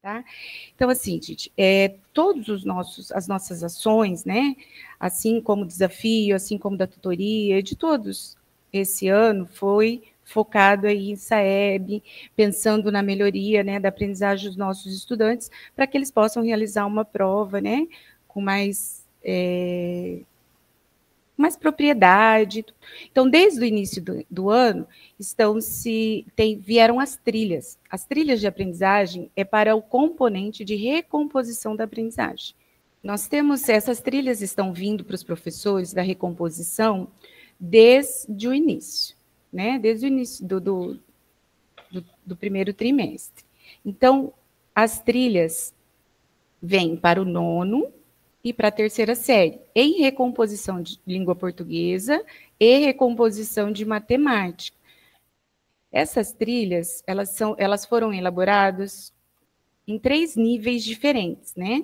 tá? Então, assim, gente, as nossas ações, né, assim como o desafio, assim como da tutoria, de todos esse ano, foi focado aí em SAEB, pensando na melhoria, né, da aprendizagem dos nossos estudantes, para que eles possam realizar uma prova, né, com mais propriedade. Então, desde o início do ano, vieram as trilhas. As trilhas de aprendizagem é para o componente de recomposição da aprendizagem. Nós temos, essas trilhas estão vindo para os professores da recomposição desde o início, né? Desde o início do primeiro trimestre. Então, as trilhas vêm para o nono e para a terceira série, em recomposição de língua portuguesa e recomposição de matemática. Essas trilhas, elas foram elaboradas em 3 níveis diferentes, né?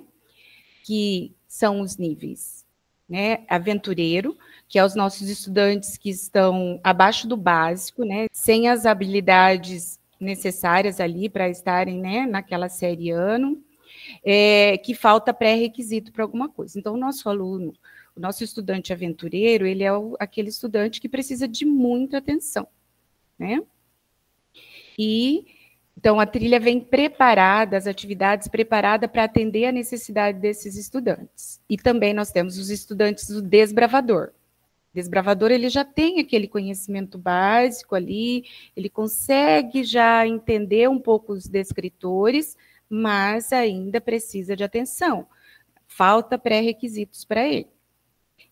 Que são os níveis, né? Aventureiro, que é os nossos estudantes que estão abaixo do básico, né? Sem as habilidades necessárias ali para estarem, né, naquela série ano. Que falta pré-requisito para alguma coisa. Então, o nosso aluno, o nosso estudante aventureiro, ele é aquele estudante que precisa de muita atenção, né? E, então, a trilha vem preparada, as atividades preparadas para atender a necessidade desses estudantes. E também nós temos os estudantes do desbravador. O desbravador, ele já tem aquele conhecimento básico ali, ele consegue já entender um pouco os descritores, mas ainda precisa de atenção. Falta pré-requisitos para ele.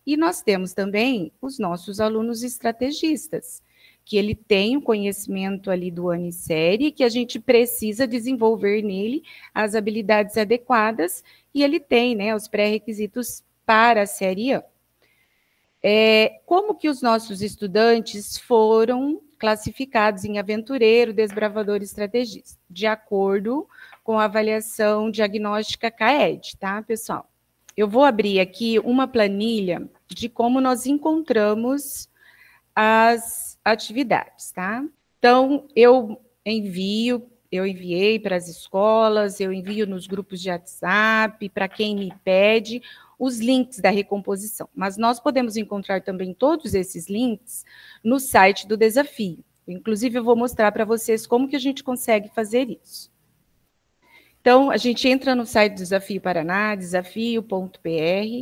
E nós temos também os nossos alunos estrategistas, que ele tem o conhecimento ali do ano e série, que a gente precisa desenvolver nele as habilidades adequadas, e ele tem, né, os pré-requisitos para a série A. Como que os nossos estudantes foram classificados em aventureiro, desbravador e estrategista? De acordo com a avaliação diagnóstica CAED, tá, pessoal? Eu vou abrir aqui uma planilha de como nós encontramos as atividades, tá? Então, eu enviei para as escolas, eu envio nos grupos de WhatsApp, para quem me pede, os links da recomposição. Mas nós podemos encontrar também todos esses links no site do desafio. Inclusive, eu vou mostrar para vocês como que a gente consegue fazer isso. Então, a gente entra no site do Desafio Paraná, desafio.pr,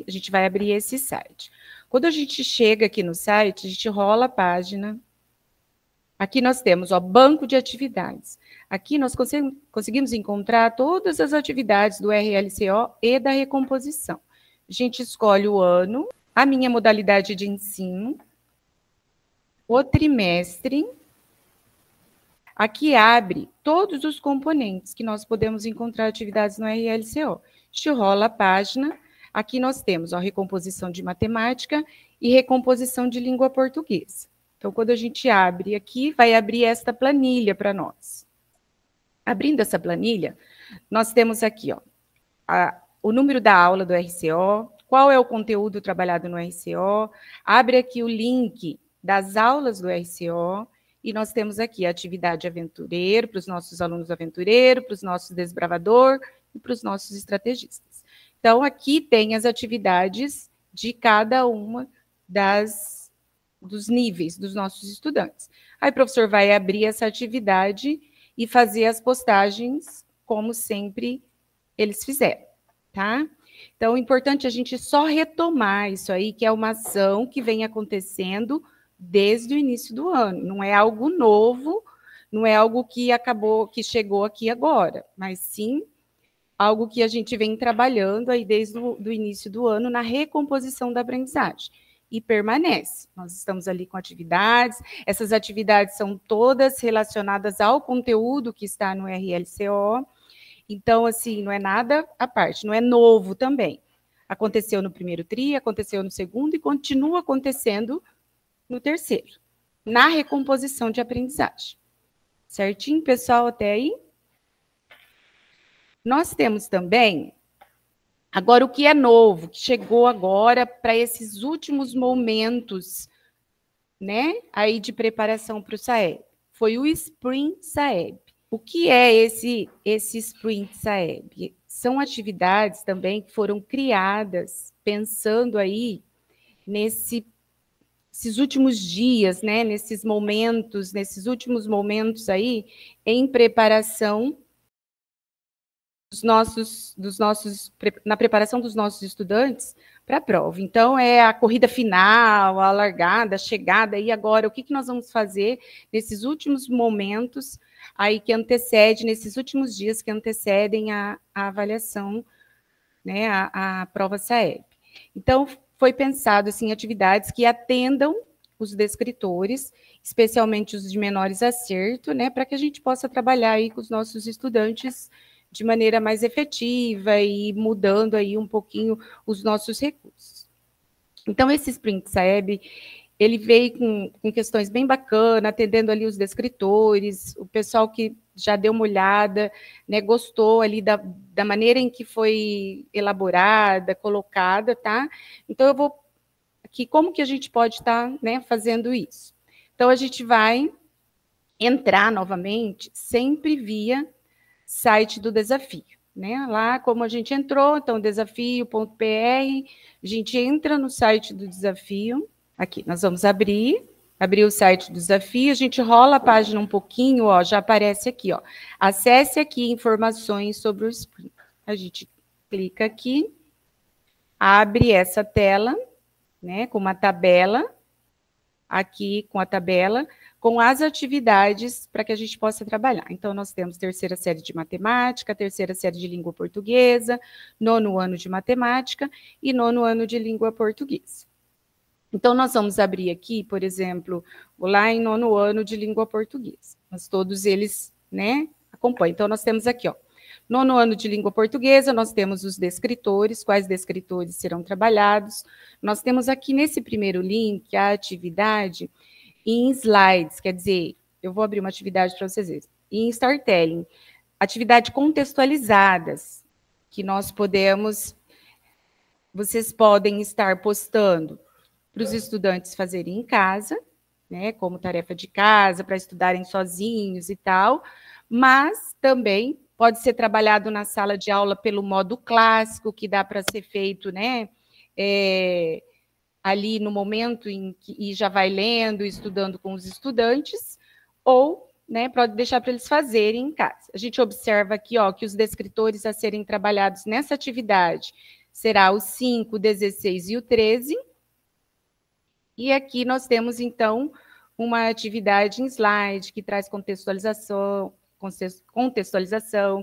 a gente vai abrir esse site. Quando a gente chega aqui no site, a gente rola a página. Aqui nós temos, ó, banco de atividades. Aqui nós conseguimos encontrar todas as atividades do RLCO e da recomposição. A gente escolhe o ano, a minha modalidade de ensino, o trimestre. Aqui abre todos os componentes que nós podemos encontrar atividades no RLCO. A gente rola a página. Aqui nós temos a recomposição de matemática e recomposição de língua portuguesa. Então, quando a gente abre aqui, vai abrir esta planilha para nós. Abrindo essa planilha, nós temos aqui, ó, o número da aula do RCO, qual é o conteúdo trabalhado no RCO, abre aqui o link das aulas do RCO, e nós temos aqui a atividade aventureiro, para os nossos alunos aventureiro, para os nossos desbravador e para os nossos estrategistas. Então, aqui tem as atividades de cada uma dos níveis dos nossos estudantes. Aí o professor vai abrir essa atividade e fazer as postagens como sempre eles fizeram, tá? Então, o importante é a gente só retomar isso aí, que é uma ação que vem acontecendo desde o início do ano. Não é algo novo, não é algo que chegou aqui agora, mas sim algo que a gente vem trabalhando aí desde o início do ano na recomposição da aprendizagem. E permanece. Nós estamos ali com atividades, essas atividades são todas relacionadas ao conteúdo que está no RLCO, então, assim, não é nada à parte, não é novo também. Aconteceu no primeiro TRI, aconteceu no segundo e continua acontecendo no terceiro, na recomposição de aprendizagem. Certinho, pessoal, até aí? Nós temos também, agora, o que é novo, que chegou agora para esses últimos momentos, né, aí de preparação para o SAEB, foi o Spring SAEB. O que é esse Sprint Saeb? São atividades também que foram criadas pensando aí nesses últimos dias, né, nesses últimos momentos aí, em preparação na preparação dos nossos estudantes para a prova. Então, é a corrida final, a largada, a chegada, e agora, o que nós vamos fazer nesses últimos momentos aí que antecede, nesses últimos dias que antecedem a avaliação, né, a prova SAEB. Então, foi pensado, assim, atividades que atendam os descritores, especialmente os de menores acerto, né, para que a gente possa trabalhar aí com os nossos estudantes de maneira mais efetiva e mudando aí um pouquinho os nossos recursos. Então, esse Sprint Saeb, ele veio com questões bem bacanas, atendendo ali os descritores, o pessoal que já deu uma olhada, né, gostou ali da maneira em que foi elaborada, colocada, tá? Então, eu vou aqui, como que a gente pode estar, né, fazendo isso? Então, a gente vai entrar novamente, sempre via site do desafio, né? Lá, como a gente entrou, então, desafio.pr, a gente entra no site do desafio. Aqui, nós vamos abrir o site do desafio, a gente rola a página um pouquinho, ó, já aparece aqui, ó. Acesse aqui informações sobre o Sprint. A gente clica aqui, abre essa tela, né, com uma tabela, aqui com a tabela, com as atividades para que a gente possa trabalhar. Então, nós temos terceira série de matemática, terceira série de língua portuguesa, nono ano de matemática e nono ano de língua portuguesa. Então, nós vamos abrir aqui, por exemplo, lá em nono ano de língua portuguesa. Mas todos eles, né, acompanham. Então, nós temos aqui, ó, nono ano de língua portuguesa, nós temos os descritores, quais descritores serão trabalhados. Nós temos aqui nesse primeiro link a atividade em slides, quer dizer, eu vou abrir uma atividade para vocês verem. Em storytelling, atividade contextualizadas, que vocês podem estar postando para os estudantes fazerem em casa, né, como tarefa de casa, para estudarem sozinhos e tal, mas também pode ser trabalhado na sala de aula pelo modo clássico, que dá para ser feito, né, ali no momento em que e já vai lendo, estudando com os estudantes, ou, né, pode deixar para eles fazerem em casa. A gente observa aqui, ó, que os descritores a serem trabalhados nessa atividade será o 5, o 16 e o 13. E aqui nós temos, então, uma atividade em slide que traz contextualização,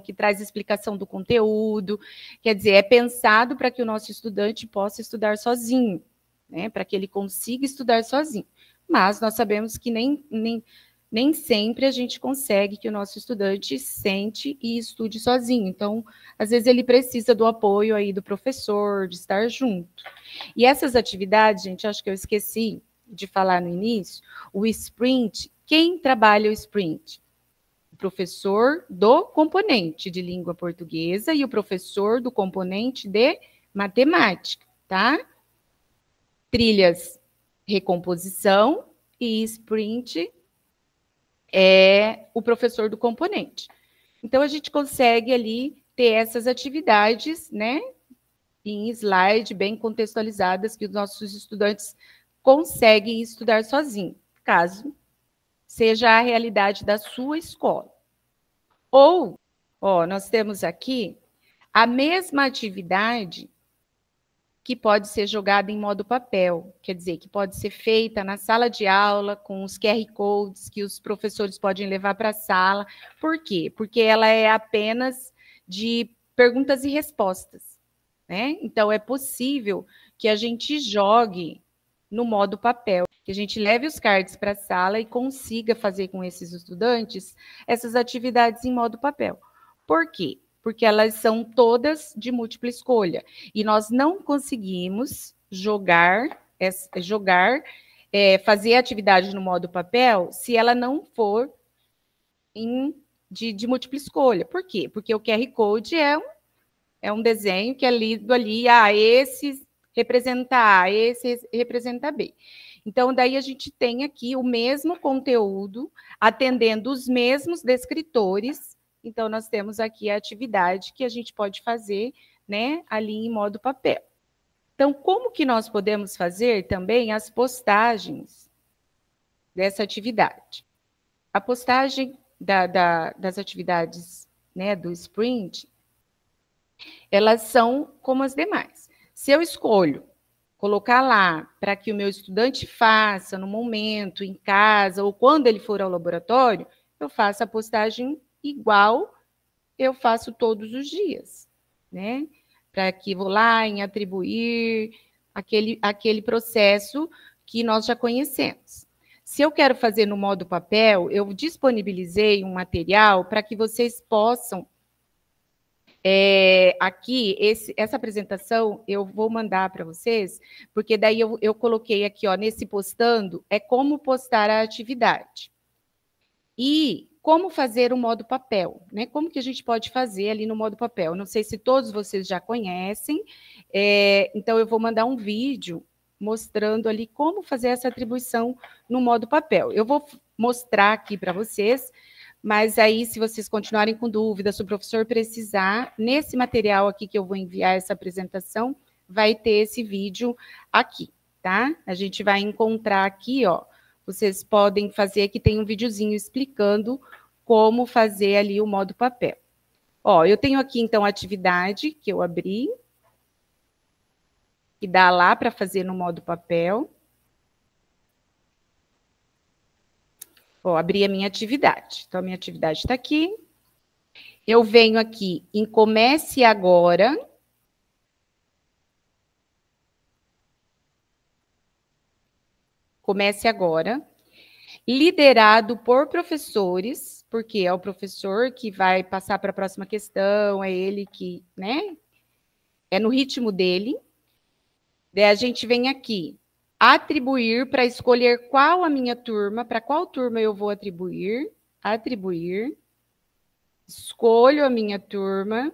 que traz explicação do conteúdo, quer dizer, é pensado para que o nosso estudante possa estudar sozinho, né, para que ele consiga estudar sozinho. Mas nós sabemos que nem sempre a gente consegue que o nosso estudante sente e estude sozinho. Então, às vezes ele precisa do apoio aí do professor, de estar junto. E essas atividades, gente, acho que eu esqueci de falar no início, o Sprint, quem trabalha o Sprint? O professor do componente de língua portuguesa e o professor do componente de matemática, tá? Trilhas, recomposição e Sprint é o professor do componente. Então, a gente consegue ali ter essas atividades, né, em slide, bem contextualizadas, que os nossos estudantes conseguem estudar sozinhos, caso seja a realidade da sua escola. Ou, ó, nós temos aqui a mesma atividade que pode ser jogada em modo papel, quer dizer, que pode ser feita na sala de aula, com os QR Codes que os professores podem levar para a sala. Por quê? Porque ela é apenas de perguntas e respostas, né? Então, é possível que a gente jogue no modo papel, que a gente leve os cards para a sala e consiga fazer com esses estudantes essas atividades em modo papel. Por quê? Porque elas são todas de múltipla escolha. E nós não conseguimos fazer a atividade no modo papel se ela não for de múltipla escolha. Por quê? Porque o QR Code é um desenho que é lido ali, esse representa A, esse representa B. Então, daí a gente tem aqui o mesmo conteúdo, atendendo os mesmos descritores. Então, nós temos aqui a atividade que a gente pode fazer, né, ali em modo papel. Então, como que nós podemos fazer também as postagens dessa atividade? A postagem das atividades, né, do sprint, elas são como as demais. Se eu escolho colocar lá para que o meu estudante faça no momento, em casa, ou quando ele for ao laboratório, eu faço a postagem igual eu faço todos os dias, né? Para que vou lá em atribuir aquele processo que nós já conhecemos. Se eu quero fazer no modo papel, eu disponibilizei um material para que vocês possam aqui, essa apresentação eu vou mandar para vocês, porque daí eu coloquei aqui, ó, nesse postando, é como postar a atividade. E como fazer o modo papel, né? Como que a gente pode fazer ali no modo papel? Não sei se todos vocês já conhecem, então eu vou mandar um vídeo mostrando ali como fazer essa atribuição no modo papel. Eu vou mostrar aqui para vocês, mas aí, se vocês continuarem com dúvidas, se o professor precisar, nesse material aqui que eu vou enviar essa apresentação, vai ter esse vídeo aqui, tá? A gente vai encontrar aqui, ó, vocês podem fazer, aqui tem um videozinho explicando como fazer ali o modo papel. Ó, eu tenho aqui, então, a atividade que eu abri, que dá lá para fazer no modo papel. Ó, abri a minha atividade. Então, a minha atividade está aqui. Eu venho aqui em Comece Agora. Comece Agora. Liderado por professores, porque é o professor que vai passar para a próxima questão, é ele que, né? É no ritmo dele. Daí a gente vem aqui, atribuir para escolher qual a minha turma, para qual turma eu vou atribuir. Atribuir. Escolho a minha turma.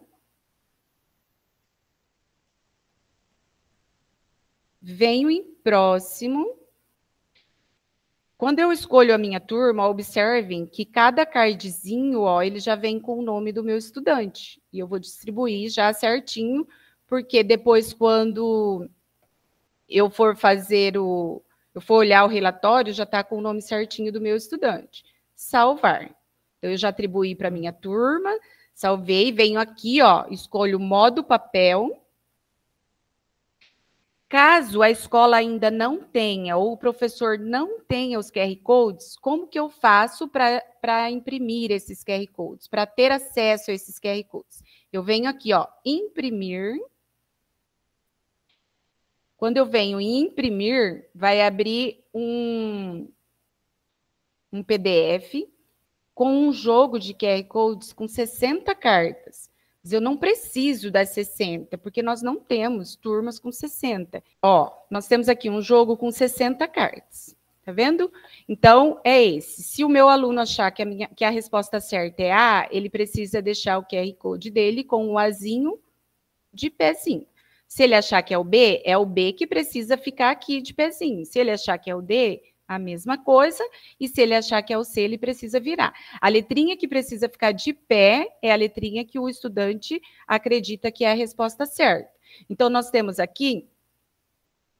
Venho em próximo. Quando eu escolho a minha turma, observem que cada cardzinho, ó, ele já vem com o nome do meu estudante. E eu vou distribuir já certinho, porque depois, quando eu for eu for olhar o relatório, já está com o nome certinho do meu estudante. Salvar. Então, eu já atribuí para a minha turma, salvei, venho aqui, ó, escolho modo papel. Caso a escola ainda não tenha, ou o professor não tenha os QR Codes, como que eu faço para imprimir esses QR Codes, para ter acesso a esses QR Codes? Eu venho aqui, ó, imprimir. Quando eu venho em imprimir, vai abrir um PDF com um jogo de QR Codes com 60 cartas. Mas eu não preciso das 60, porque nós não temos turmas com 60. Ó, nós temos aqui um jogo com 60 cartas. Tá vendo? Então, é esse. Se o meu aluno achar que a resposta certa é A, ele precisa deixar o QR Code dele com o Azinho de pezinho. Se ele achar que é o B que precisa ficar aqui de pezinho. Se ele achar que é o D, a mesma coisa, e se ele achar que é o C, ele precisa virar. A letrinha que precisa ficar de pé é a letrinha que o estudante acredita que é a resposta certa. Então, nós temos aqui,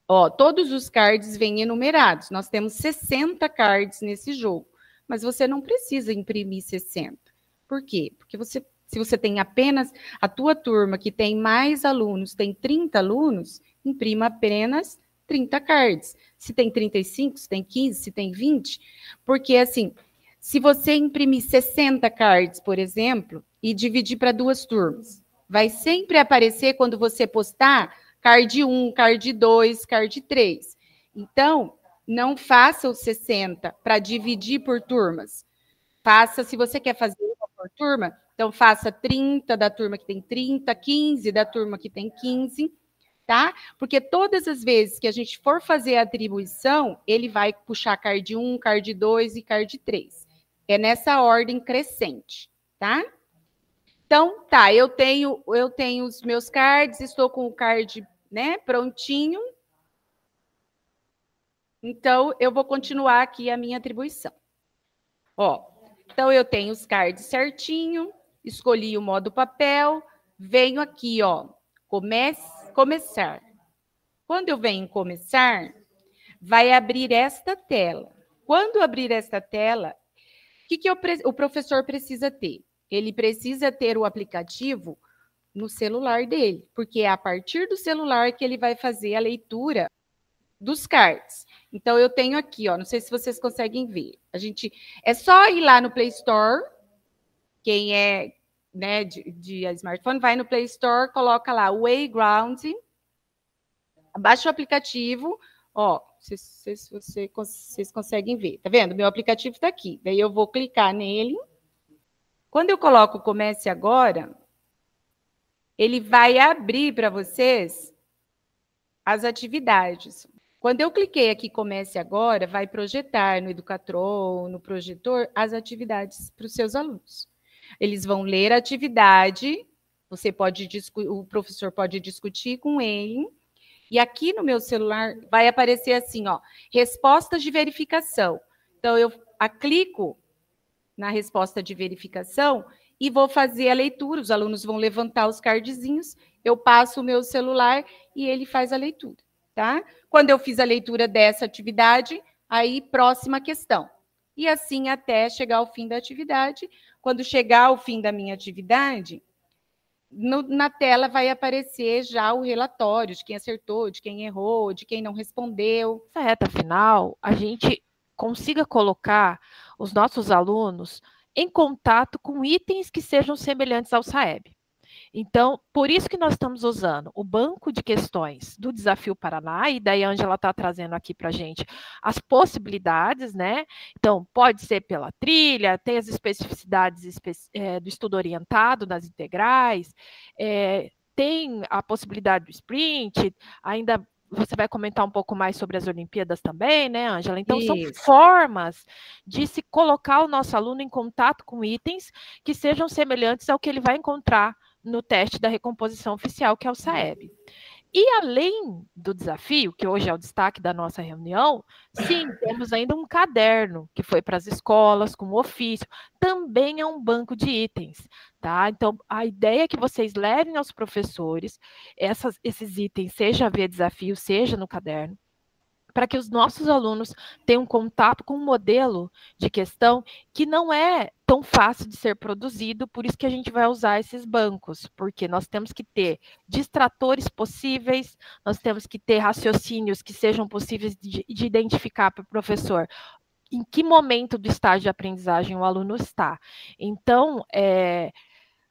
ó, todos os cards vêm enumerados. Nós temos 60 cards nesse jogo, mas você não precisa imprimir 60. Por quê? Porque se você tem apenas a tua turma, que tem mais alunos, tem 30 alunos, imprima apenas 30 cards. Se tem 35, se tem 15, se tem 20. Porque, assim, se você imprimir 60 cards, por exemplo, e dividir para duas turmas, vai sempre aparecer, quando você postar, card 1, card 2, card 3. Então, não faça os 60 para dividir por turmas. Faça, se você quer fazer uma por turma, então faça 30 da turma que tem 30, 15 da turma que tem 15, tá? Porque todas as vezes que a gente for fazer a atribuição, ele vai puxar card 1, card 2 e card 3. É nessa ordem crescente, tá? Então, tá, eu tenho os meus cards, estou com o card, né, prontinho. Então, eu vou continuar aqui a minha atribuição. Ó, então, eu tenho os cards certinho, escolhi o modo papel, venho aqui, ó, começar. Quando eu venho em começar, vai abrir esta tela. Quando abrir esta tela, o que o professor precisa ter? Ele precisa ter o aplicativo no celular dele, porque é a partir do celular que ele vai fazer a leitura dos cards. Então, eu tenho aqui, ó, não sei se vocês conseguem ver. É só ir lá no Play Store, quem é, né, de smartphone, vai no Play Store, coloca lá o Wayground, baixa o aplicativo, ó, vocês conseguem ver, tá vendo? Meu aplicativo está aqui. Daí eu vou clicar nele. Quando eu coloco Comece Agora, ele vai abrir para vocês as atividades. Quando eu cliquei aqui Comece Agora, vai projetar no Educatron, no projetor, as atividades para os seus alunos. Eles vão ler a atividade, o professor pode discutir com ele, e aqui no meu celular vai aparecer assim, ó, respostas de verificação. Então, eu clico na resposta de verificação e vou fazer a leitura. Os alunos vão levantar os cardzinhos, eu passo o meu celular e ele faz a leitura, tá? Quando eu fiz a leitura dessa atividade, aí próxima questão. E assim até chegar ao fim da atividade. Quando chegar ao fim da minha atividade, na tela vai aparecer já o relatório de quem acertou, de quem errou, de quem não respondeu. Nessa reta final, a gente consiga colocar os nossos alunos em contato com itens que sejam semelhantes ao SAEB. Então, por isso que nós estamos usando o banco de questões do Desafio Paraná, e daí a Ângela está trazendo aqui para a gente as possibilidades, né? Então, pode ser pela trilha, tem as especificidades do estudo orientado nas integrais, tem a possibilidade do sprint, ainda você vai comentar um pouco mais sobre as Olimpíadas também, né, Ângela? Então, são formas de se colocar o nosso aluno em contato com itens que sejam semelhantes ao que ele vai encontrar no teste da recomposição oficial, que é o SAEB. E além do desafio, que hoje é o destaque da nossa reunião, sim, temos ainda um caderno que foi para as escolas, com ofício, também é um banco de itens, tá? Então, a ideia é que vocês levem aos professores esses itens, seja via desafio, seja no caderno, para que os nossos alunos tenham contato com um modelo de questão que não é tão fácil de ser produzido, por isso que a gente vai usar esses bancos, porque nós temos que ter distratores possíveis, nós temos que ter raciocínios que sejam possíveis de identificar para o professor em que momento do estágio de aprendizagem o aluno está. Então,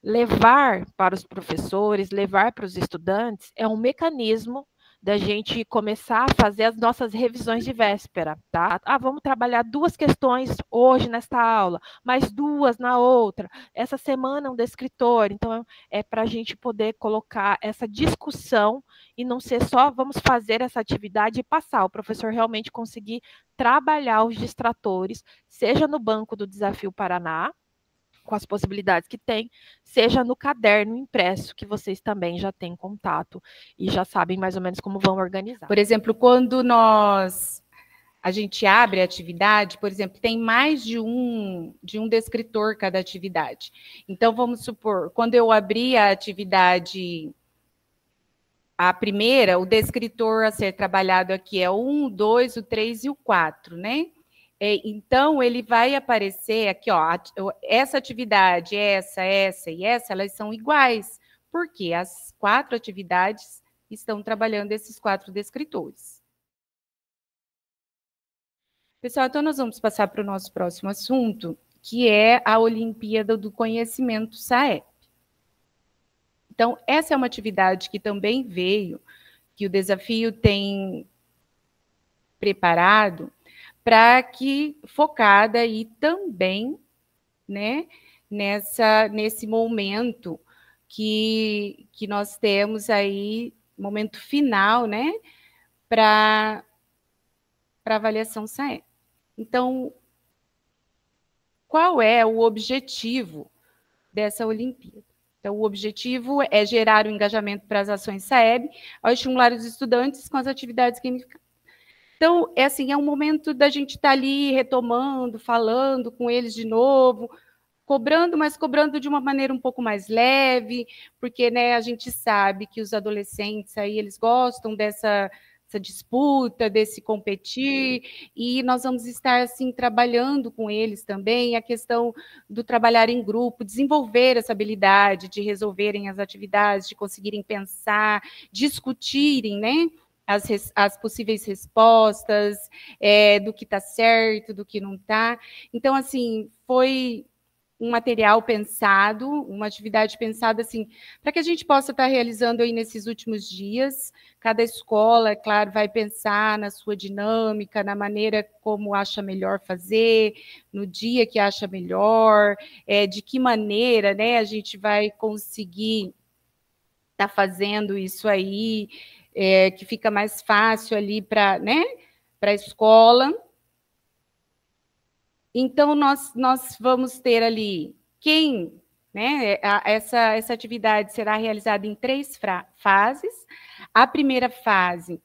levar para os professores, levar para os estudantes, é um mecanismo da gente começar a fazer as nossas revisões de véspera, tá? Vamos trabalhar 2 questões hoje nesta aula, mais 2 na outra. Essa semana um descritor. Então, é para a gente poder colocar essa discussão e não ser só vamos fazer essa atividade e passar. O professor realmente conseguir trabalhar os distratores, seja no banco do Desafio Paraná, com as possibilidades que tem, seja no caderno impresso, que vocês também já têm contato e já sabem mais ou menos como vão organizar. Por exemplo, quando a gente abre a atividade, por exemplo, tem mais de um descritor cada atividade. Então, vamos supor, quando eu abri a atividade, a primeira, o descritor a ser trabalhado aqui é o 1, o 2, o 3 e o 4, né? Então, ele vai aparecer aqui, ó, essa atividade, essa e essa, elas são iguais, porque as 4 atividades estão trabalhando esses 4 descritores. Pessoal, então nós vamos passar para o nosso próximo assunto, que é a Olimpíada do Conhecimento SAEB. Então, essa é uma atividade que também veio, que o desafio tem preparado, para que focada aí também, né, nesse momento que nós temos aí, momento final, né, para avaliação SAEB. Então, qual é o objetivo dessa Olimpíada? Então, o objetivo é gerar o engajamento para as ações SAEB, ao estimular os estudantes com as atividades gamificadas. Então, é assim, é um momento da gente estar ali retomando, falando com eles de novo, cobrando, mas cobrando de uma maneira um pouco mais leve, porque, né, a gente sabe que os adolescentes aí, eles gostam dessa disputa, desse competir, e nós vamos estar, assim, trabalhando com eles também, a questão do trabalhar em grupo, desenvolver essa habilidade de resolverem as atividades, de conseguirem pensar, discutirem, né, as possíveis respostas, do que está certo, do que não está. Então, assim, foi um material pensado, uma atividade pensada assim, para que a gente possa estar realizando aí nesses últimos dias. Cada escola, é claro, vai pensar na sua dinâmica, na maneira como acha melhor fazer, no dia que acha melhor, de que maneira, né, a gente vai conseguir estar fazendo isso aí, que fica mais fácil ali para, né, para a escola. Então, nós vamos ter ali quem, né? Essa atividade será realizada em 3 fases. A primeira fase,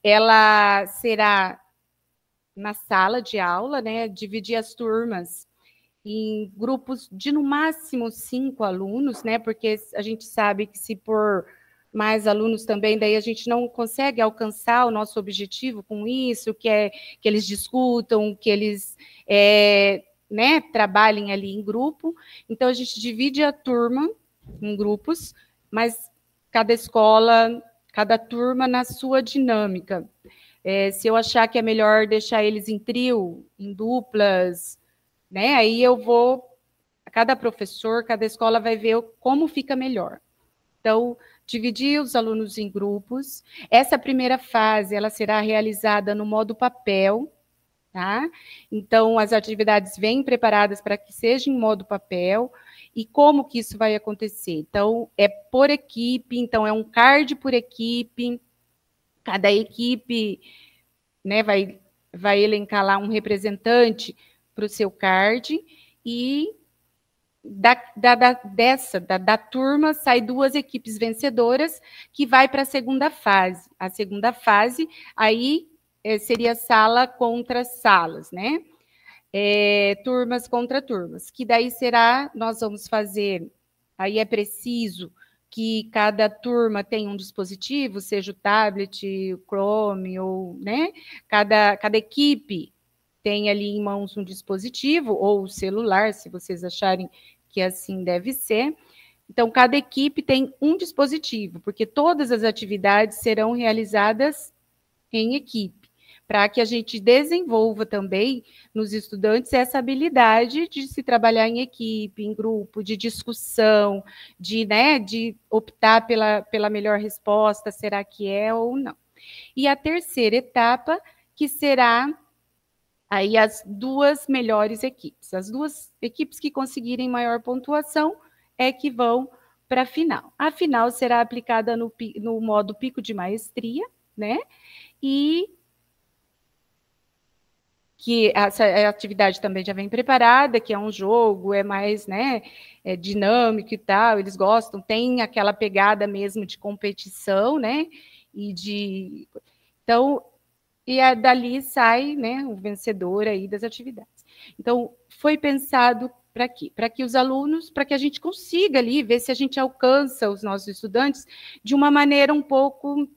ela será na sala de aula, né? Dividir as turmas em grupos de no máximo 5 alunos, né? Porque a gente sabe que se por mais alunos também, daí a gente não consegue alcançar o nosso objetivo com isso, que é que eles discutam, que eles né, trabalhem ali em grupo. Então a gente divide a turma em grupos, mas cada escola, cada turma na sua dinâmica. Se eu achar que é melhor deixar eles em trio, em duplas, né? Aí eu vou, cada professor, cada escola vai ver como fica melhor. Então, dividir os alunos em grupos. Essa primeira fase, ela será realizada no modo papel, tá? Então, as atividades vêm preparadas para que seja em modo papel. E como que isso vai acontecer? Então, é por equipe, então é um card por equipe. Cada equipe, né, vai elencar lá um representante para o seu card e da turma sai 2 equipes vencedoras que vai para a segunda fase. A segunda fase aí seria sala contra salas, né? Turmas contra turmas, que daí será, nós vamos fazer, aí é preciso que cada turma tenha um dispositivo, seja o tablet, o Chrome, ou, né? Cada equipe tem ali em mãos um dispositivo, ou o celular, se vocês acharem que assim deve ser. Então, cada equipe tem um dispositivo, porque todas as atividades serão realizadas em equipe, para que a gente desenvolva também nos estudantes essa habilidade de se trabalhar em equipe, em grupo, de discussão, né, de optar pela melhor resposta, será que é ou não. E a terceira etapa, que será aí as 2 melhores equipes. As 2 equipes que conseguirem maior pontuação é que vão para a final. A final será aplicada no modo pico de maestria, né? E que essa atividade também já vem preparada, que é um jogo, é mais, né, dinâmico e tal, eles gostam, tem aquela pegada mesmo de competição, né, então, dali sai, né, o vencedor aí das atividades. Então, foi pensado para quê? Para que os alunos, para que a gente consiga ali ver se a gente alcança os nossos estudantes de uma maneira um pouco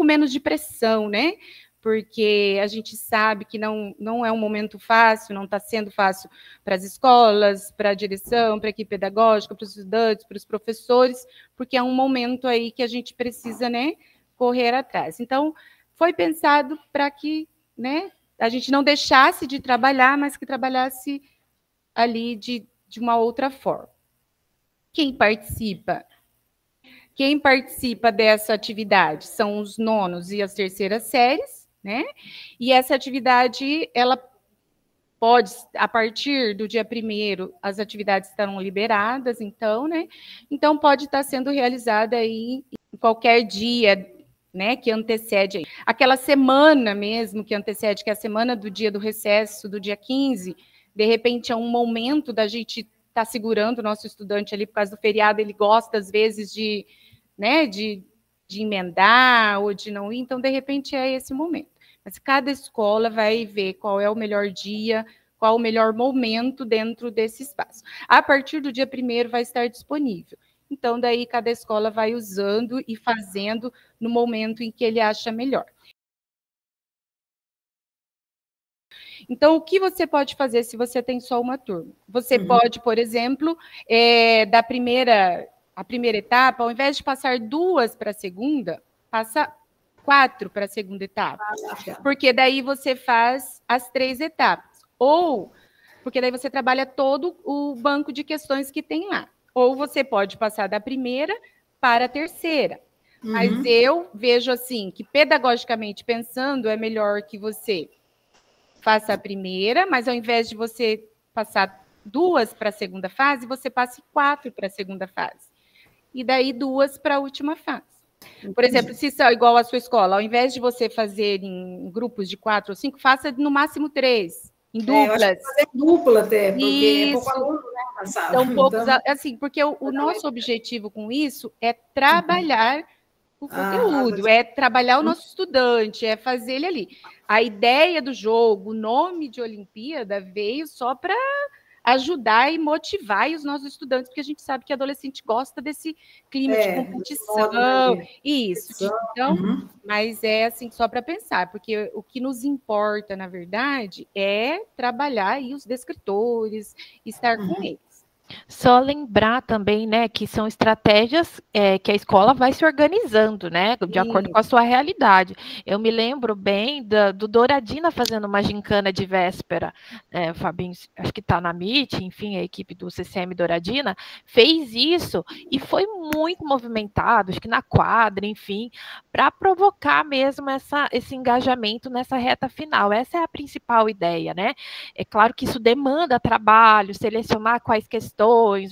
menos de pressão, né? Porque a gente sabe que não é um momento fácil, não está sendo fácil para as escolas, para a direção, para a equipe pedagógica, para os estudantes, para os professores, porque é um momento aí que a gente precisa, né, correr atrás. Então, foi pensado para que, né, a gente não deixasse de trabalhar, mas que trabalhasse ali de uma outra forma. Quem participa dessa atividade são os nonos e as terceiras séries, né? E essa atividade, ela pode, a partir do dia 1º, as atividades estarão liberadas, então, né? Então, pode estar sendo realizada aí em qualquer dia, né, que antecede aí. Aquela semana mesmo que antecede, que é a semana do dia do recesso, do dia 15, de repente é um momento da gente estar segurando o nosso estudante ali por causa do feriado, ele gosta, às vezes, de, né, de emendar ou de não ir, então, de repente, é esse momento. Mas cada escola vai ver qual é o melhor dia, qual o melhor momento dentro desse espaço. A partir do dia 1º vai estar disponível. Então, daí cada escola vai usando e fazendo no momento em que ele acha melhor. Então, o que você pode fazer se você tem só uma turma? Você pode, por exemplo, a primeira etapa, ao invés de passar 2 para a segunda, passa 4 para a segunda etapa. Porque daí você faz as 3 etapas. Ou, porque daí você trabalha todo o banco de questões que tem lá. Ou você pode passar da primeira para a terceira. Mas eu vejo assim, que pedagogicamente pensando, é melhor que você faça a primeira, mas ao invés de você passar 2 para a segunda fase, você passe 4 para a segunda fase. E daí 2 para a última fase. Por exemplo, se são igual a sua escola, ao invés de você fazer em grupos de 4 ou 5, faça no máximo 3, em duplas. Eu acho que fazer dupla até, porque isso. É pouco aluno, né? São poucos, então, assim, porque o nosso objetivo com isso é trabalhar o conteúdo, é trabalhar o nosso estudante, é fazer ele ali. A ideia do jogo, o nome de Olimpíada veio só para ajudar e motivar os nossos estudantes, porque a gente sabe que adolescente gosta desse clima de competição, isso. Então, mas é assim, só para pensar, porque o que nos importa, na verdade, é trabalhar aí os descritores, estar com eles. Só lembrar também, né, que são estratégias que a escola vai se organizando, né, de acordo com a sua realidade. Eu me lembro bem do Douradina fazendo uma gincana de véspera. O Fabinho, acho que está na MIT, enfim, a equipe do CCM Douradina fez isso e foi muito movimentado, acho que na quadra, enfim, para provocar mesmo esse engajamento nessa reta final. Essa é a principal ideia, né? É claro que isso demanda trabalho, selecionar quais questões,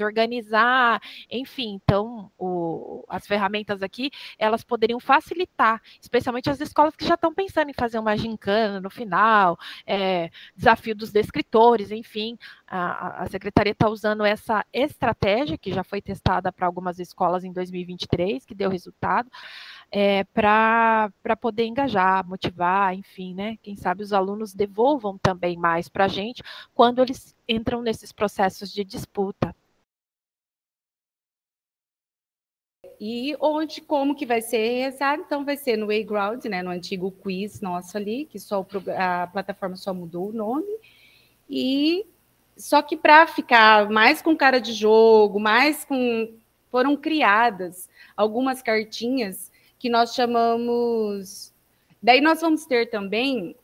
organizar, enfim, então as ferramentas aqui, elas poderiam facilitar, especialmente as escolas que já estão pensando em fazer uma gincana no final, desafio dos descritores, enfim, a secretaria está usando essa estratégia, que já foi testada para algumas escolas em 2023, que deu resultado, para poder engajar, motivar, enfim, né? Quem sabe os alunos devolvam também mais para a gente quando eles entram nesses processos de disputa. E como que vai ser realizado? Então, vai ser no Playground, né, no antigo quiz nosso ali, que só a plataforma só mudou o nome, e só que para ficar mais com cara de jogo, foram criadas algumas cartinhas que nós chamamos... Daí nós vamos ter também,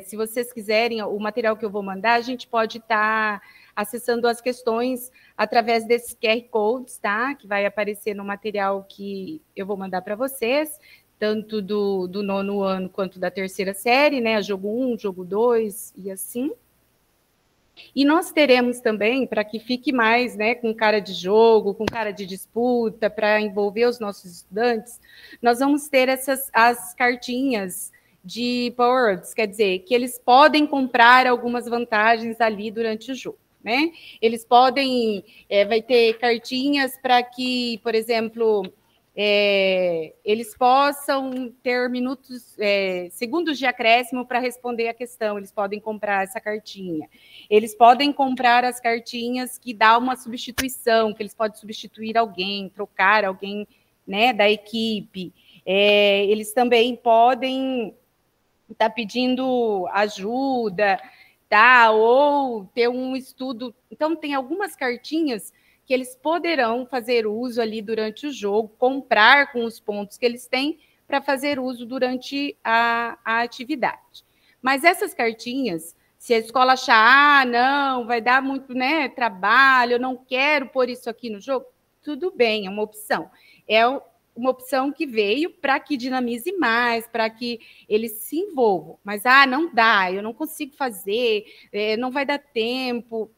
se vocês quiserem, o material que eu vou mandar, a gente pode estar acessando as questões através desses QR Codes, tá? Que vai aparecer no material que eu vou mandar para vocês, tanto do 9º ano quanto da 3ª série, né? Jogo 1, jogo 2 e assim. E nós teremos também, para que fique mais, né, com cara de jogo, com cara de disputa, para envolver os nossos estudantes, nós vamos ter as cartinhas de power-ups, quer dizer, que eles podem comprar algumas vantagens ali durante o jogo, né? Eles podem, vai ter cartinhas para que, por exemplo, eles possam ter segundos de acréscimo para responder a questão, eles podem comprar essa cartinha. Eles podem comprar as cartinhas que dá uma substituição, que eles podem substituir alguém, trocar alguém, né, da equipe. Eles também podem estar pedindo ajuda, tá? Ou ter um estudo. Então, tem algumas cartinhas que eles poderão fazer uso ali durante o jogo, comprar com os pontos que eles têm para fazer uso durante a atividade. Mas essas cartinhas, se a escola achar, não, vai dar muito, né, trabalho, eu não quero pôr isso aqui no jogo, tudo bem, é uma opção. É uma opção que veio para que dinamize mais, para que eles se envolvam. Mas, não dá, eu não consigo fazer, não vai dar tempo.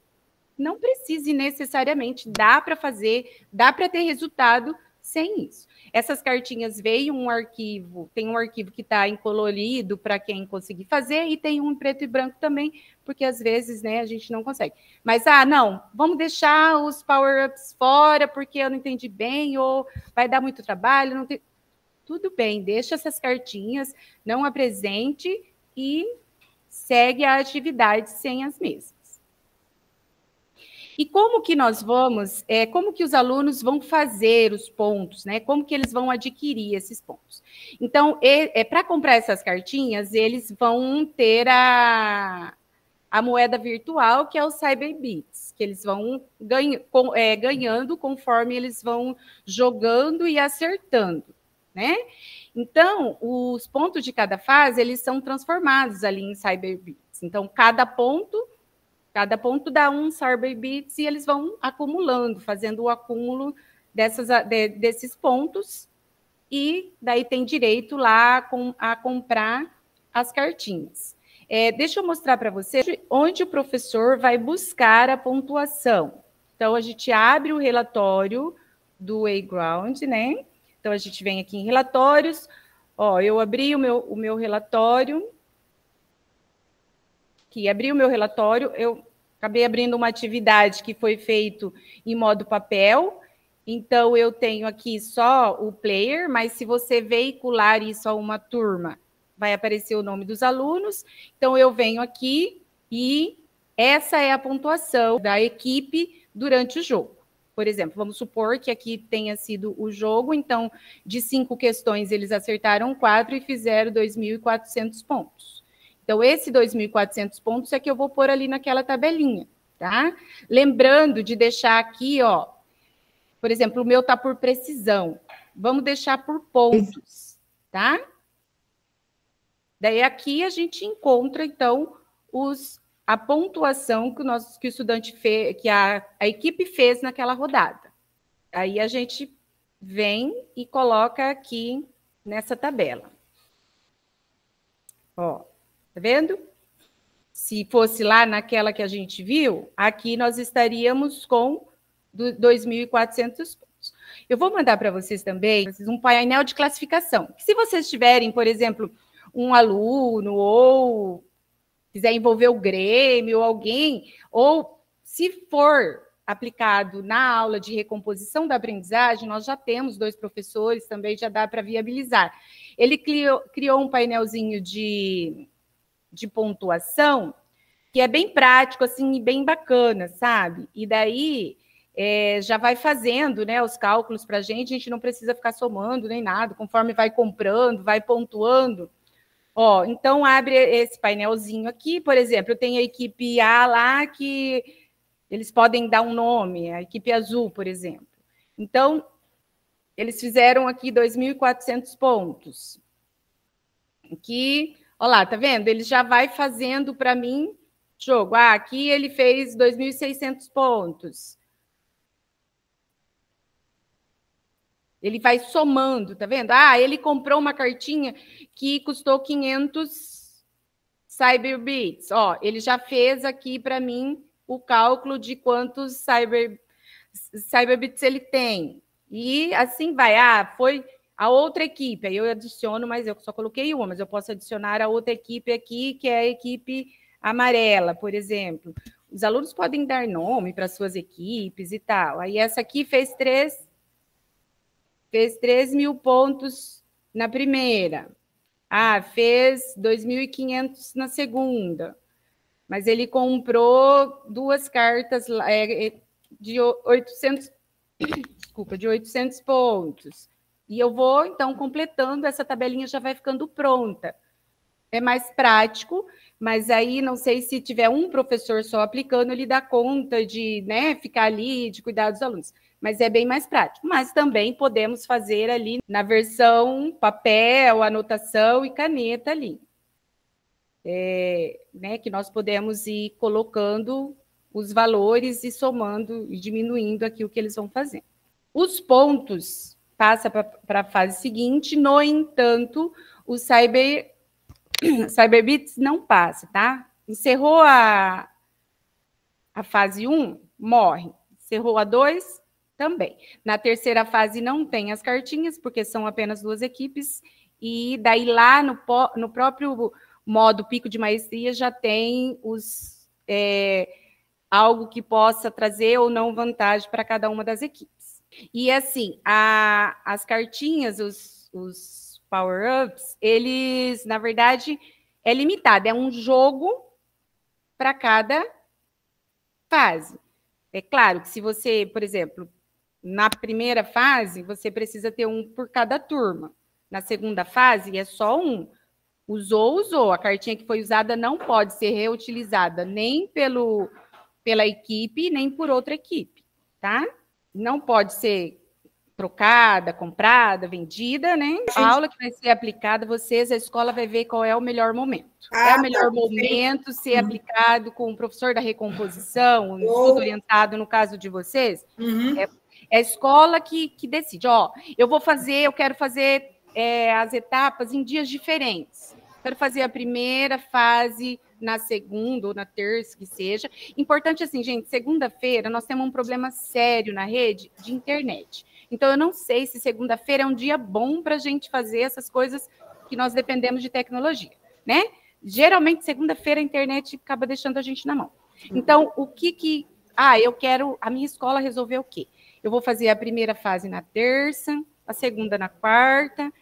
Não precise necessariamente, dá para fazer, dá para ter resultado sem isso. Essas cartinhas veio um arquivo, tem um arquivo que está em colorido para quem conseguir fazer, e tem um em preto e branco também, porque às vezes, né, a gente não consegue. Mas, não, vamos deixar os power-ups fora, porque eu não entendi bem, ou vai dar muito trabalho, não tem... Tudo bem, deixa essas cartinhas, não apresente, e segue a atividade sem as mesas. E como que nós vamos, como que os alunos vão fazer os pontos, né? Como que eles vão adquirir esses pontos? Então, para comprar essas cartinhas, eles vão ter a moeda virtual, que é o Cyberbits, que eles vão ganhando conforme eles vão jogando e acertando, né? Então, os pontos de cada fase, eles são transformados ali em Cyberbits. Então, cada ponto dá um Cyberbits e eles vão acumulando, fazendo o acúmulo desses pontos, e daí tem direito lá a comprar as cartinhas. Deixa eu mostrar para você onde o professor vai buscar a pontuação. Então, a gente abre o relatório do Wayground, né? Então, a gente vem aqui em relatórios. Ó, eu abri o meu relatório. Abri o meu relatório, eu acabei abrindo uma atividade que foi feita em modo papel, então eu tenho aqui só o player, mas se você veicular isso a uma turma, vai aparecer o nome dos alunos, então eu venho aqui e essa é a pontuação da equipe durante o jogo. Por exemplo, vamos supor que aqui tenha sido o jogo, então de 5 questões eles acertaram 4 e fizeram 2.400 pontos. Então, esse 2.400 pontos é que eu vou pôr ali naquela tabelinha, tá? Lembrando de deixar aqui, ó, por exemplo, o meu tá por precisão. Vamos deixar por pontos, tá? Daí aqui a gente encontra, então, a pontuação que o estudante fez, que a equipe fez naquela rodada. Aí a gente vem e coloca aqui nessa tabela. Ó. Tá vendo? Se fosse lá naquela que a gente viu, aqui nós estaríamos com 2.400 pontos. Eu vou mandar para vocês também um painel de classificação. Se vocês tiverem, por exemplo, um aluno ou quiser envolver o Grêmio ou alguém, ou se for aplicado na aula de recomposição da aprendizagem, nós já temos 2 professores, também já dá para viabilizar. Ele criou um painelzinho de pontuação, que é bem prático, assim, e bem bacana, sabe? E daí já vai fazendo, né, os cálculos para a gente não precisa ficar somando nem nada, conforme vai comprando, vai pontuando. Ó, então abre esse painelzinho aqui, por exemplo, eu tenho a equipe A lá que eles podem dar um nome, a equipe azul, por exemplo. Então, eles fizeram aqui 2.400 pontos. Aqui, olha lá, tá vendo? Ele já vai fazendo para mim jogo. Aqui ele fez 2.600 pontos. Ele vai somando, tá vendo? Ele comprou uma cartinha que custou 500 Cyberbits. Ó, ele já fez aqui para mim o cálculo de quantos Cyberbits ele tem. E assim vai. Foi a outra equipe, aí eu adiciono, mas eu só coloquei uma, mas eu posso adicionar a outra equipe aqui, que é a equipe amarela, por exemplo. Os alunos podem dar nome para suas equipes e tal. Aí essa aqui fez 3.000 pontos na primeira. Fez 2.500 na segunda. Mas ele comprou 2 cartas de 800, de 800 pontos. E eu vou, então, completando, essa tabelinha já vai ficando pronta. É mais prático, mas aí não sei se tiver um professor só aplicando, ele dá conta de, né, ficar ali, de cuidar dos alunos. Mas é bem mais prático. Mas também podemos fazer ali na versão papel, anotação e caneta ali. Né, que nós podemos ir colocando os valores e somando e diminuindo aqui o que eles vão fazer. Os pontos passa para a fase seguinte, no entanto, o Cyberbits não passa, tá? Encerrou a fase 1, morre. Encerrou a 2, também. Na terceira fase não tem as cartinhas, porque são apenas 2 equipes, e daí lá no próprio modo pico de maestria já tem algo que possa trazer ou não vantagem para cada uma das equipes. E assim, as cartinhas, os power-ups, eles, na verdade, é limitado, é um jogo para cada fase. É claro que se você, por exemplo, na primeira fase, você precisa ter um por cada turma. Na segunda fase, é só um. Usou, usou. A cartinha que foi usada não pode ser reutilizada nem pela equipe, nem por outra equipe, tá? Não pode ser trocada, comprada, vendida, né? A aula que vai ser aplicada, a escola vai ver qual é o melhor momento. É o melhor momento ser aplicado com o professor da recomposição, um estudo orientado, no caso de vocês. É a escola que decide. Ó, eu quero fazer as etapas em dias diferentes. Quero fazer a primeira fase na segunda ou na terça, que seja. Importante assim, gente, segunda-feira nós temos um problema sério na rede de internet. Então, eu não sei se segunda-feira é um dia bom para a gente fazer essas coisas que nós dependemos de tecnologia, né? Geralmente, segunda-feira, a internet acaba deixando a gente na mão. Então, a minha escola resolveu o quê? Eu vou fazer a primeira fase na terça, a segunda na quarta,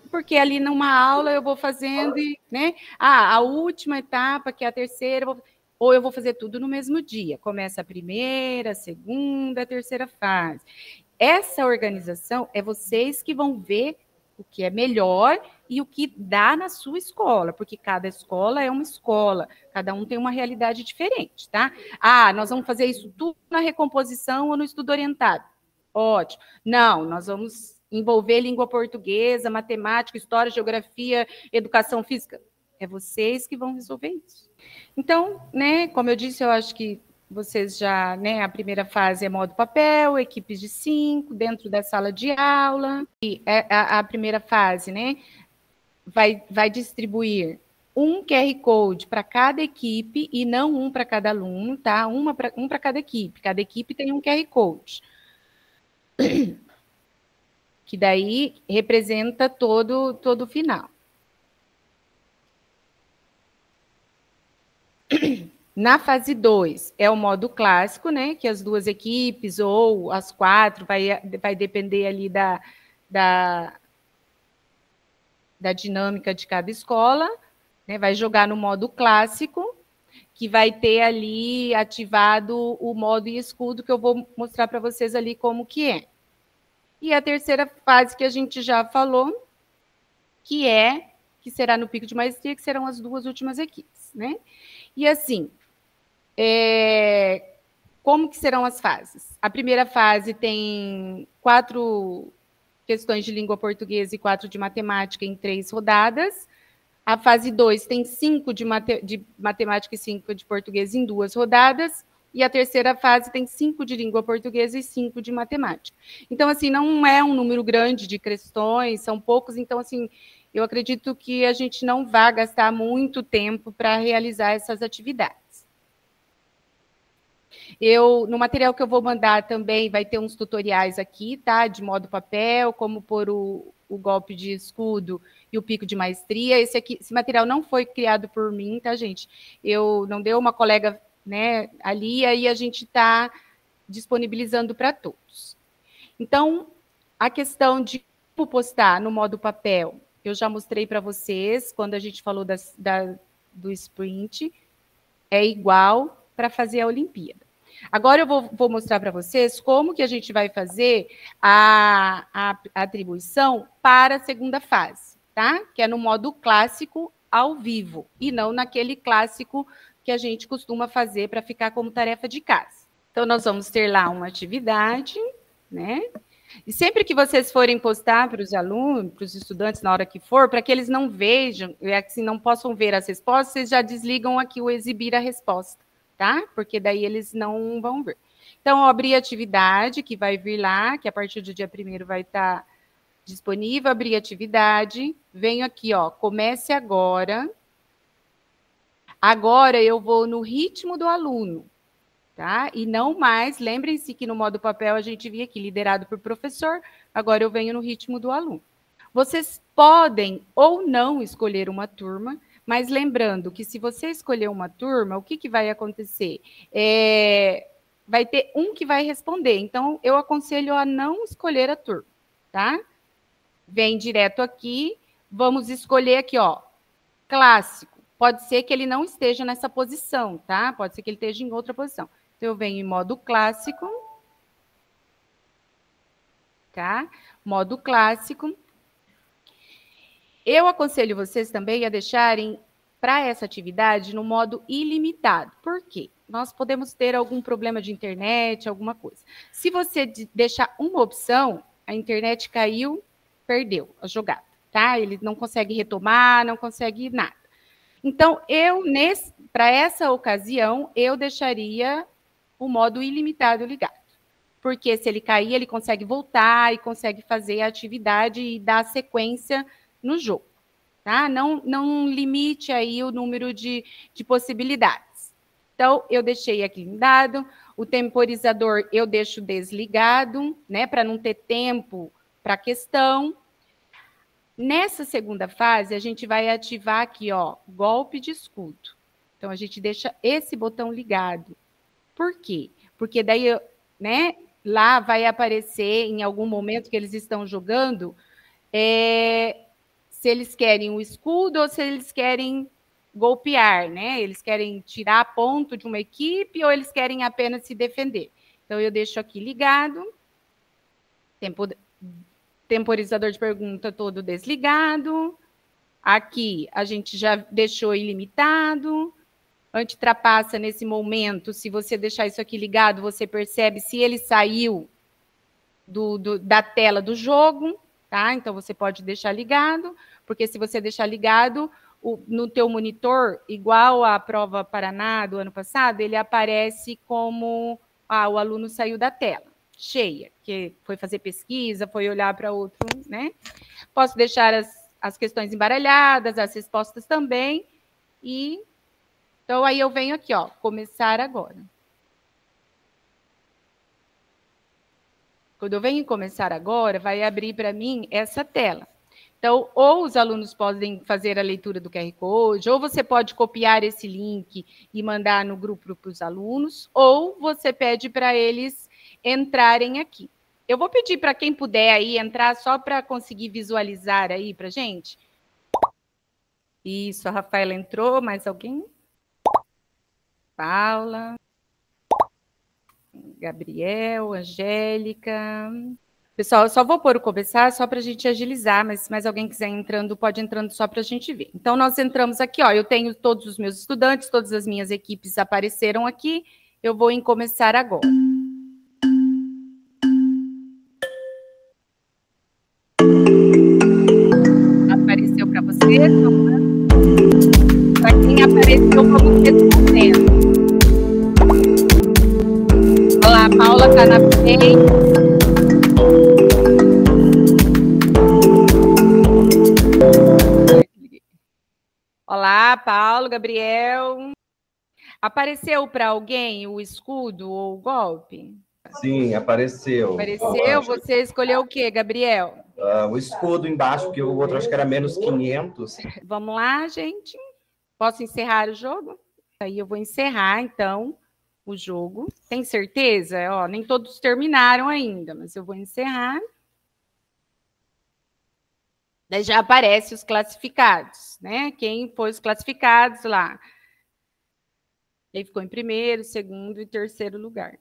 porque ali numa aula eu vou fazendo, né? A última etapa, que é a terceira, ou eu vou fazer tudo no mesmo dia. Começa a primeira, a segunda, a terceira fase. Essa organização é vocês que vão ver o que é melhor e o que dá na sua escola, porque cada escola é uma escola, cada um tem uma realidade diferente, tá? Nós vamos fazer isso tudo na recomposição ou no estudo orientado. Ótimo. Não, nós vamos envolver língua portuguesa, matemática, história, geografia, educação física. É vocês que vão resolver isso. Então, né, como eu disse, eu acho que vocês já, né, a primeira fase é modo papel, equipes de 5, dentro da sala de aula. E a primeira fase, né, vai distribuir um QR Code para cada equipe e não um para cada aluno, tá? Um para cada equipe. Cada equipe tem um QR Code. Que daí representa todo o final. Na fase 2, é o modo clássico, né? Que as duas equipes ou as 4, vai depender ali da dinâmica de cada escola, né? Vai jogar no modo clássico, que vai ter ali ativado o modo e escudo, que eu vou mostrar para vocês ali como que é. E a terceira fase que a gente já falou, que será no pico de maestria, que serão as duas últimas equipes, né? E assim, como que serão as fases? A primeira fase tem 4 questões de língua portuguesa e 4 de matemática em 3 rodadas. A fase 2 tem 5 de matemática e 5 de português em 2 rodadas. E a terceira fase tem 5 de língua portuguesa e 5 de matemática. Então, assim, não é um número grande de questões, são poucos. Então, assim, eu acredito que a gente não vai gastar muito tempo para realizar essas atividades. No material que eu vou mandar também vai ter uns tutoriais aqui, tá? De modo papel, como pôr o golpe de escudo e o pico de maestria. Esse material não foi criado por mim, tá, gente? Não deu uma colega, né, ali, aí a gente está disponibilizando para todos. Então, a questão de como postar no modo papel, eu já mostrei para vocês, quando a gente falou do sprint, é igual para fazer a Olimpíada. Agora eu vou mostrar para vocês como que a gente vai fazer a atribuição para a segunda fase, tá? Que é no modo clássico ao vivo, e não naquele clássico que a gente costuma fazer para ficar como tarefa de casa. Então, nós vamos ter lá uma atividade, né? E sempre que vocês forem postar para os alunos, para os estudantes, na hora que for, para que eles não vejam, assim, não possam ver as respostas, vocês já desligam aqui o exibir a resposta, tá? Porque daí eles não vão ver. Então, eu abri a atividade, que vai vir lá, que a partir do dia 1º vai estar disponível, abri a atividade, venho aqui, ó, comece agora. Agora eu vou no ritmo do aluno, tá? E não mais, lembrem-se que no modo papel a gente via aqui, liderado por professor, agora eu venho no ritmo do aluno. Vocês podem ou não escolher uma turma, mas lembrando que se você escolher uma turma, o que vai acontecer? Vai ter um que vai responder, então eu aconselho a não escolher a turma, tá? Vem direto aqui, vamos escolher aqui, ó, clássico. pode ser que ele não esteja nessa posição, tá? Pode ser que ele esteja em outra posição. Então, eu venho em modo clássico, tá? Modo clássico. Eu aconselho vocês também a deixarem para essa atividade no modo ilimitado. Por quê? Nós podemos ter algum problema de internet, alguma coisa. Se você deixar uma opção, a internet caiu, perdeu a jogada, tá? Ele não consegue retomar, não consegue nada. Então, para essa ocasião, eu deixaria o modo ilimitado ligado. Porque se ele cair, ele consegue voltar e consegue fazer a atividade e dar sequência no jogo, tá? Não limite aí o número de possibilidades. Então, eu deixei aqui ligado, o temporizador eu deixo desligado, né, para não ter tempo para a questão. Nessa segunda fase, a gente vai ativar aqui, ó, golpe de escudo. Então, a gente deixa esse botão ligado. Por quê? Porque daí, né, lá vai aparecer, em algum momento que eles estão jogando, se eles querem o escudo ou se eles querem golpear, né? Eles querem tirar ponto de uma equipe ou eles querem apenas se defender. Então, eu deixo aqui ligado. Temporizador de pergunta todo desligado. Aqui, a gente já deixou ilimitado. Antitrapassa nesse momento, se você deixar isso aqui ligado, você percebe se ele saiu da tela do jogo, tá? Então, você pode deixar ligado, porque se você deixar ligado, no teu monitor, igual à prova Paraná do ano passado, ele aparece como, o aluno saiu da tela, cheia, que foi fazer pesquisa, foi olhar para outro, né? Posso deixar as questões embaralhadas, as respostas também, então, aí eu venho aqui, ó, começar agora. Quando eu venho em começar agora, vai abrir para mim essa tela. Então, ou os alunos podem fazer a leitura do QR Code, ou você pode copiar esse link e mandar no grupo para os alunos, ou você pede para eles entrarem aqui. Eu vou pedir para quem puder aí entrar só para conseguir visualizar aí para gente. Isso, a Rafaela entrou, mais alguém? Paula, Gabriel, Angélica. Pessoal, eu só vou pôr o começar só para a gente agilizar, mas se mais alguém quiser entrando, pode entrando só para a gente ver. Então, nós entramos aqui, ó, eu tenho todos os meus estudantes, todas as minhas equipes apareceram aqui, eu vou em começar agora. Apareceu para vocês? Para quem apareceu, vamos respondendo. Olá, a Paula está na frente. Olá, Paulo, Gabriel. Apareceu para alguém o escudo ou o golpe? Sim, apareceu. Apareceu? Você escolheu o quê, Gabriel? O escudo embaixo, porque o outro acho que era menos 500. Vamos lá, gente. Posso encerrar o jogo? Aí eu vou encerrar, então, o jogo. Tem certeza? Ó, nem todos terminaram ainda, mas eu vou encerrar. Daí já aparece os classificados, né? Quem foi os classificados lá. Ele ficou em primeiro, segundo e terceiro lugar.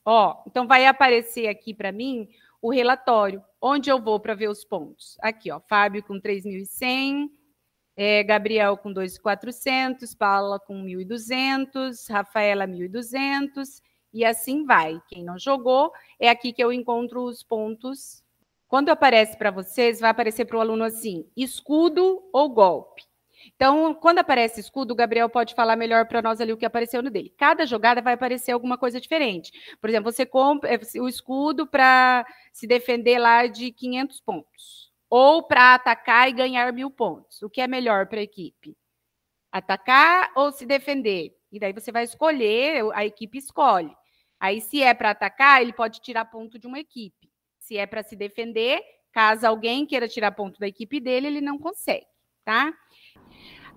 Ó, então vai aparecer aqui para mim o relatório, onde eu vou para ver os pontos. Aqui, ó, Fábio com 3.100, Gabriel com 2.400, Paula com 1.200, Rafaela 1.200, e assim vai. Quem não jogou, é aqui que eu encontro os pontos. Quando aparece para vocês, vai aparecer para o aluno assim, escudo ou golpe. Então, quando aparece escudo, o Gabriel pode falar melhor para nós ali o que apareceu no dele. Cada jogada vai aparecer alguma coisa diferente. Por exemplo, você compra o escudo para se defender lá de 500 pontos. Ou para atacar e ganhar 1.000 pontos. O que é melhor para a equipe? Atacar ou se defender? E daí você vai escolher, a equipe escolhe. Aí, se é para atacar, ele pode tirar ponto de uma equipe. Se é para se defender, caso alguém queira tirar ponto da equipe dele, ele não consegue, tá?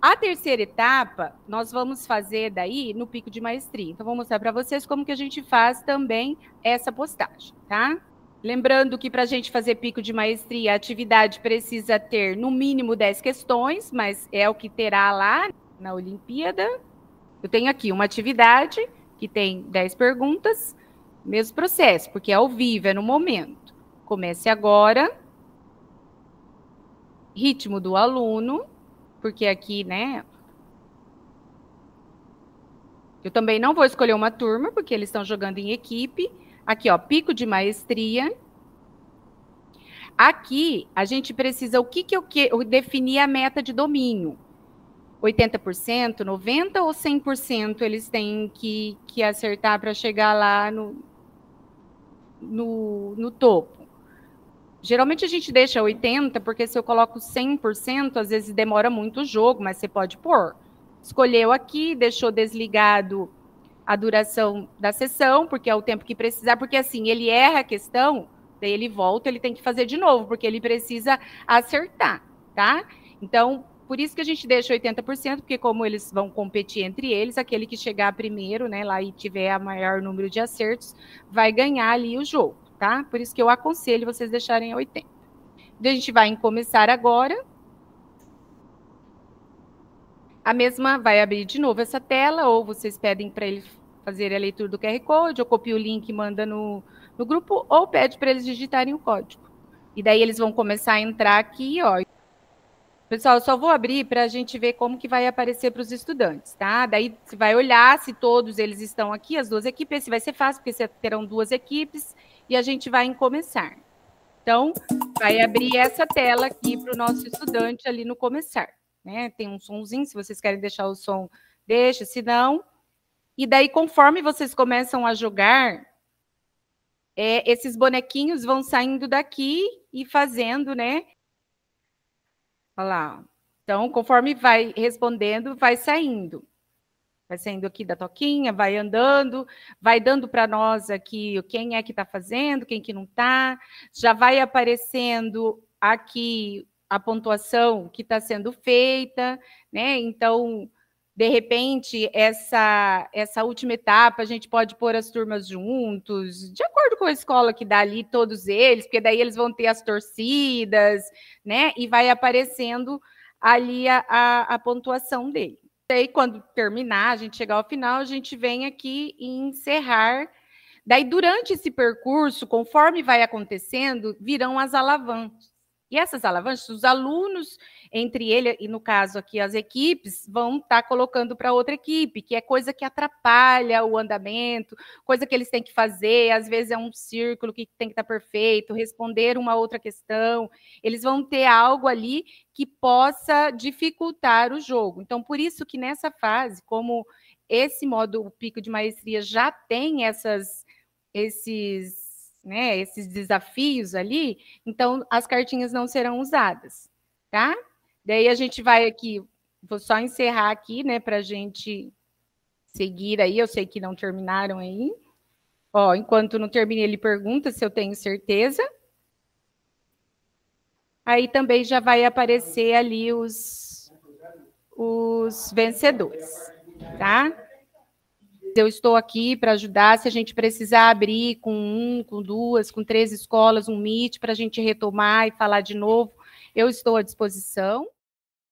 A terceira etapa, nós vamos fazer daí no pico de maestria. Então, vou mostrar para vocês como que a gente faz também essa postagem, tá? Lembrando que para a gente fazer pico de maestria, a atividade precisa ter no mínimo 10 questões, mas é o que terá lá. na Olimpíada. Eu tenho aqui uma atividade que tem 10 perguntas, mesmo processo, porque é ao vivo, é no momento. Comece agora. Ritmo do aluno, porque aqui, né? Eu também não vou escolher uma turma, porque eles estão jogando em equipe. Aqui, ó, pico de maestria. Aqui, a gente precisa, o que eu definir a meta de domínio? 80%, 90% ou 100% eles têm que acertar para chegar lá no topo? Geralmente a gente deixa 80%, porque se eu coloco 100%, às vezes demora muito o jogo, mas você pode pôr. Escolheu aqui, deixou desligado a duração da sessão, porque é o tempo que precisar, porque assim, ele erra a questão, daí ele volta, ele tem que fazer de novo, porque ele precisa acertar, tá? Então, por isso que a gente deixa 80%, porque como eles vão competir entre eles, aquele que chegar primeiro, né, lá e tiver o maior número de acertos, vai ganhar ali o jogo, tá? Por isso que eu aconselho vocês deixarem 80%. Então, a gente vai em começar agora. A mesma vai abrir de novo essa tela, ou vocês pedem para ele fazer a leitura do QR Code, ou copia o link e manda no grupo, ou pede para eles digitarem o código. E daí eles vão começar a entrar aqui, ó. Pessoal, eu só vou abrir para a gente ver como que vai aparecer para os estudantes, tá? Daí você vai olhar se todos eles estão aqui, as duas equipes, esse vai ser fácil, porque vocês terão duas equipes, e a gente vai em começar. Então, vai abrir essa tela aqui para o nosso estudante ali no começar. Né? Tem um sonzinho, se vocês querem deixar o som, deixa, se não. E daí, conforme vocês começam a jogar, esses bonequinhos vão saindo daqui e fazendo, né? Olha lá. Então, conforme vai respondendo, vai saindo. Vai saindo aqui da toquinha, vai andando, vai dando para nós aqui quem é que está fazendo, quem que não está. Já vai aparecendo aqui a pontuação que está sendo feita, né? Então, de repente, essa última etapa, a gente pode pôr as turmas juntos, de acordo com a escola que dá ali, todos eles, porque daí eles vão ter as torcidas, né? E vai aparecendo ali a pontuação dele. Daí, quando terminar, a gente chegar ao final, a gente vem aqui e encerrar. Daí, durante esse percurso, conforme vai acontecendo, virão as alavancas. E essas alavancas, os alunos, entre ele e, no caso aqui, as equipes, vão estar colocando para outra equipe, que é coisa que atrapalha o andamento, coisa que eles têm que fazer, às vezes é um círculo que tem que estar perfeito, responder uma outra questão. Eles vão ter algo ali que possa dificultar o jogo. Então, por isso que nessa fase, como esse modo pico de maestria já tem esses desafios ali, então as cartinhas não serão usadas, tá? Daí a gente vai aqui, vou só encerrar aqui, né, para a gente seguir aí, eu sei que não terminaram aí. Ó, enquanto não termine, ele pergunta se eu tenho certeza. Aí também já vai aparecer ali os vencedores, tá? Eu estou aqui para ajudar, se a gente precisar abrir com duas, com 3 escolas, um Meet, para a gente retomar e falar de novo, eu estou à disposição.